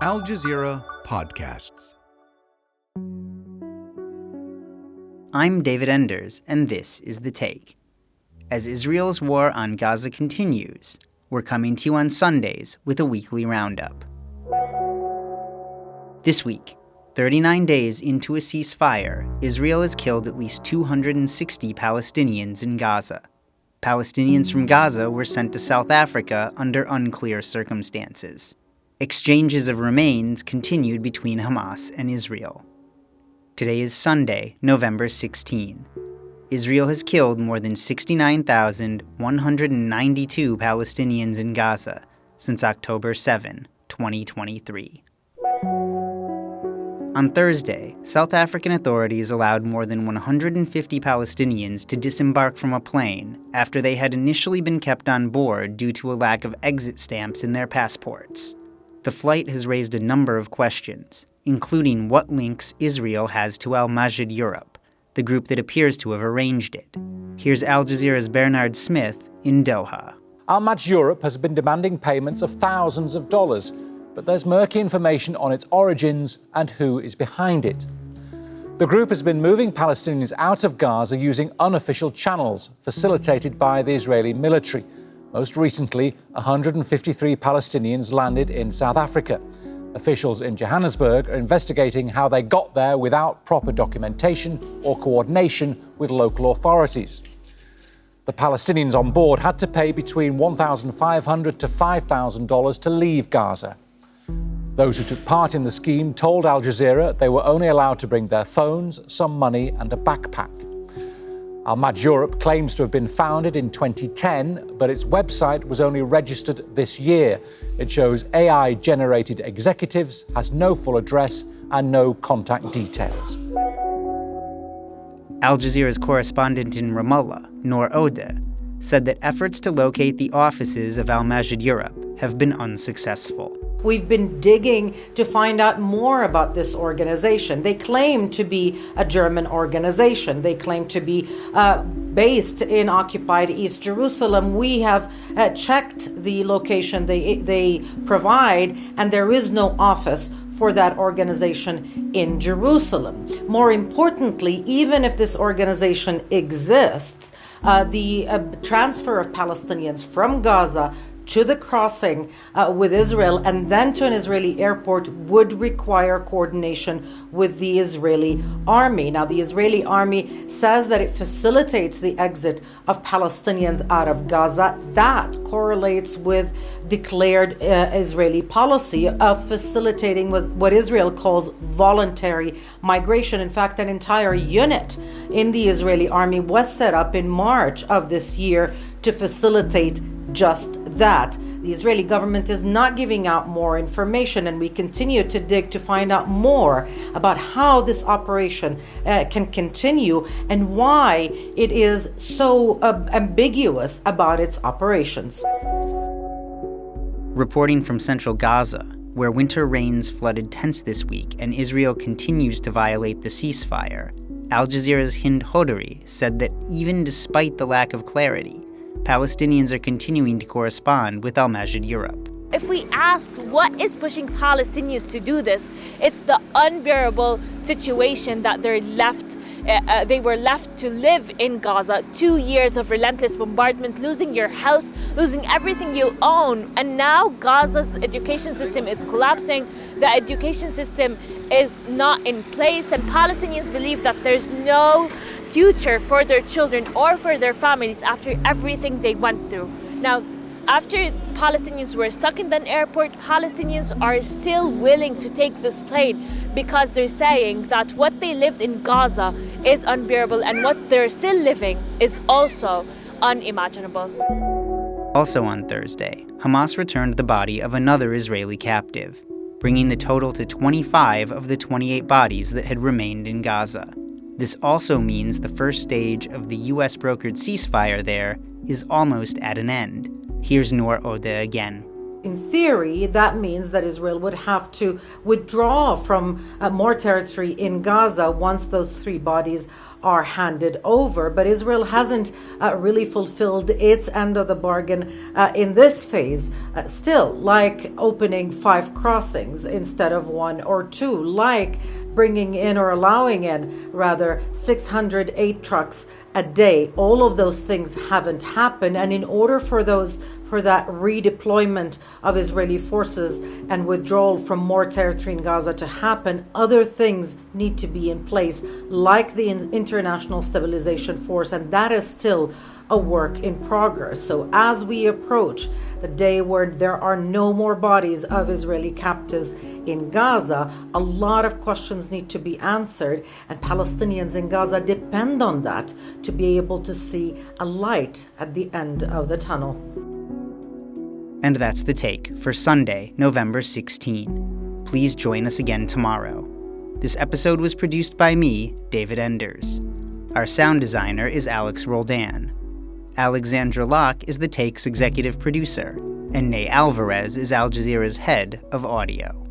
Al Jazeera Podcasts. I'm David Enders, and this is The Take. As Israel's war on Gaza continues, we're coming to you on Sundays with a weekly roundup. This week, 39 days into a ceasefire, Israel has killed at least 260 Palestinians in Gaza. Palestinians from Gaza were sent to South Africa under unclear circumstances. Exchanges of remains continued between Hamas and Israel. Today is Sunday, November 16. Israel has killed more than 69,192 Palestinians in Gaza since October 7, 2023. On Thursday, South African authorities allowed more than 150 Palestinians to disembark from a plane after they had initially been kept on board due to a lack of exit stamps in their passports. The flight has raised a number of questions, including what links Israel has to Al Europe, the group that appears to have arranged it. Here's Al Jazeera's Bernard Smith in Doha. Al Europe has been demanding payments of thousands of dollars, but there's murky information on its origins and who is behind it. The group has been moving Palestinians out of Gaza using unofficial channels facilitated by the Israeli military. Most recently, 153 Palestinians landed in South Africa. Officials in Johannesburg are investigating how they got there without proper documentation or coordination with local authorities. The Palestinians on board had to pay between $1,500 to $5,000 to leave Gaza. Those who took part in the scheme told Al Jazeera they were only allowed to bring their phones, some money and a backpack. Al Europe claims to have been founded in 2010, but its website was only registered this year. It shows AI-generated executives, has no full address and no contact details. Al Jazeera's correspondent in Ramallah, Nour Odeh, said that efforts to locate the offices of Al Europe have been unsuccessful. We've been digging to find out more about this organization. They claim to be a German organization. They claim to be based in occupied East Jerusalem. We have checked the location they provide, and there is no office for that organization in Jerusalem. More importantly, even if this organization exists, the transfer of Palestinians from Gaza to the crossing with Israel and then to an Israeli airport would require coordination with the Israeli army. Now, the Israeli army says that it facilitates the exit of Palestinians out of Gaza. That correlates with declared Israeli policy of facilitating what Israel calls voluntary migration. In fact, an entire unit in the Israeli army was set up in March of this year to facilitate just that. The Israeli government is not giving out more information, and we continue to dig to find out more about how this operation can continue and why it is so ambiguous about its operations. Reporting from central Gaza, where winter rains flooded tents this week and Israel continues to violate the ceasefire, Al Jazeera's Hind said that even despite the lack of clarity, Palestinians are continuing to correspond with Al Europe. If we ask what is pushing Palestinians to do this, it's the unbearable situation that they were left to live in Gaza. 2 years of relentless bombardment, losing your house, losing everything you own. And now Gaza's education system is collapsing. The education system is not in place, and Palestinians believe that there's no future for their children or for their families after everything they went through. Now, after Palestinians were stuck in the airport, Palestinians are still willing to take this plane because they're saying that what they lived in Gaza is unbearable and what they're still living is also unimaginable. Also on Thursday, Hamas returned the body of another Israeli captive, bringing the total to 25 of the 28 bodies that had remained in Gaza. This also means the first stage of the U.S.-brokered ceasefire there is almost at an end. Here's Nour Odeh again. in theory, that means that Israel would have to withdraw from more territory in Gaza once those 3 bodies are handed over. But Israel hasn't really fulfilled its end of the bargain in this phase. Still, like opening 5 crossings instead of 1 or 2, like bringing in or allowing in, rather, 608 trucks a day. All of those things haven't happened. And in order for that redeployment of Israeli forces and withdrawal from more territory in Gaza to happen, other things need to be in place, like the International Stabilization Force, and that is still a work in progress. So as we approach the day where there are no more bodies of Israeli captives in Gaza, a lot of questions need to be answered, and Palestinians in Gaza depend on that to be able to see a light at the end of the tunnel. And that's The Take for Sunday, November 16. Please join us again tomorrow. This episode was produced by me, David Enders. Our sound designer is Alex Roldan. Alexandra Locke is The Take's executive producer, and Ney Alvarez is Al Jazeera's head of audio.